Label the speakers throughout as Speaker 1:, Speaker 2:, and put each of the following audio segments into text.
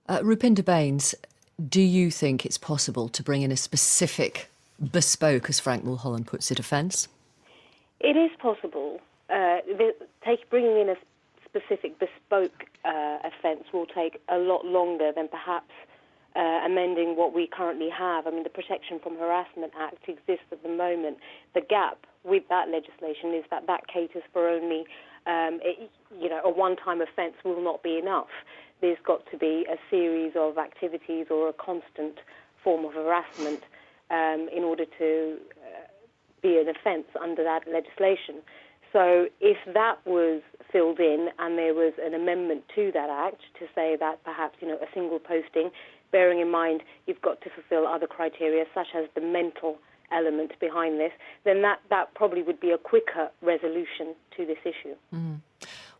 Speaker 1: Rupinder Bains, do you think it's possible to bring in a specific, bespoke, as Frank Mulholland puts it, offence?
Speaker 2: It is possible. Bringing in a specific bespoke offence will take a lot longer than perhaps amending what we currently have. I mean, the Protection from Harassment Act exists at the moment. The gap with that legislation is that caters for only, a one-time offence will not be enough. There's got to be a series of activities or a constant form of harassment in order to be an offence under that legislation. So if that was filled in and there was an amendment to that Act to say that perhaps, a single posting, bearing in mind you've got to fulfil other criteria such as the mental element behind this, then that probably would be a quicker resolution to this issue.
Speaker 1: Mm.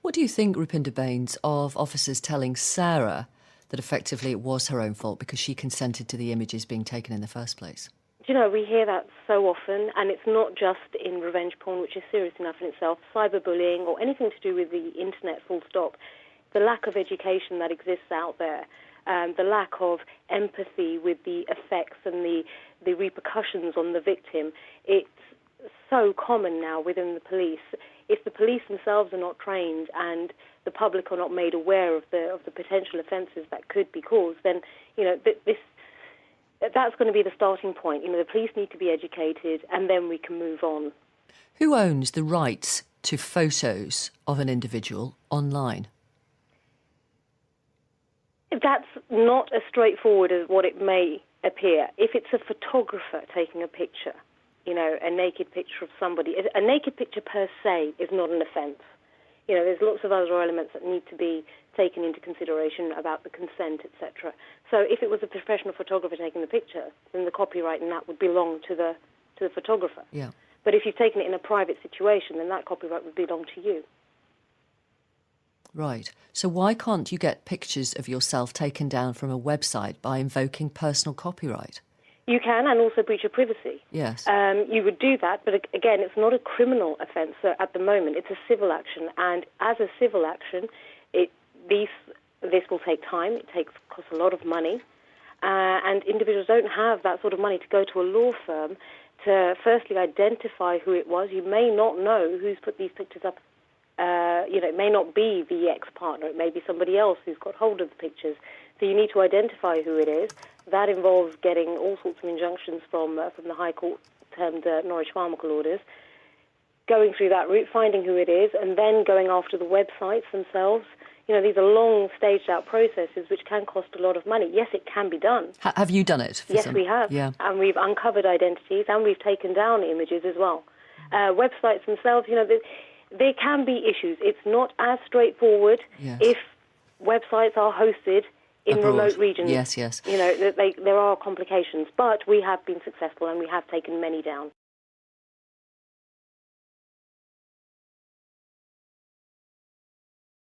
Speaker 1: What do you think, Rupinder Bains, of officers telling Sarah that effectively it was her own fault because she consented to the images being taken in the first place?
Speaker 2: We hear that so often, and it's not just in revenge porn, which is serious enough in itself, cyberbullying or anything to do with the internet, full stop. The lack of education that exists out there, the lack of empathy with the effects and the repercussions on the victim, it's so common now within the police. If the police themselves are not trained and the public are not made aware of the potential offences that could be caused, then that's going to be the starting point. The police need to be educated, and then we can move on.
Speaker 1: Who owns the rights to photos of an individual online?
Speaker 2: That's not as straightforward as what it may appear. If it's a photographer taking a picture, a naked picture of somebody, a naked picture per se is not an offence. There's lots of other elements that need to be taken into consideration about the consent, etc. So if it was a professional photographer taking the picture, then the copyright in that would belong to the photographer.
Speaker 1: Yeah.
Speaker 2: But if you've taken it in a private situation, then that copyright would belong to you.
Speaker 1: Right. So why can't you get pictures of yourself taken down from a website by invoking personal copyright?
Speaker 2: You can, and also breach of privacy.
Speaker 1: Yes.
Speaker 2: You would do that, but again, it's not a criminal offence. So at the moment, it's a civil action, and as a civil action, this will take time. It costs a lot of money, and individuals don't have that sort of money to go to a law firm to firstly identify who it was. You may not know who's put these pictures up. It may not be the ex-partner. It may be somebody else who's got hold of the pictures. So you need to identify who it is. That involves getting all sorts of injunctions from the High Court, termed Norwich Pharmacal orders, going through that route, finding who it is, and then going after the websites themselves. These are long, staged-out processes which can cost a lot of money. Yes, it can be done.
Speaker 1: Have you done it?
Speaker 2: Yes, we have.
Speaker 1: Yeah.
Speaker 2: And we've uncovered identities, and we've taken down images as well. Websites themselves, there can be issues. It's not as straightforward if websites are hosted in
Speaker 1: abroad.
Speaker 2: Remote regions.
Speaker 1: Yes.
Speaker 2: There are complications, but we have been successful and we have taken many down.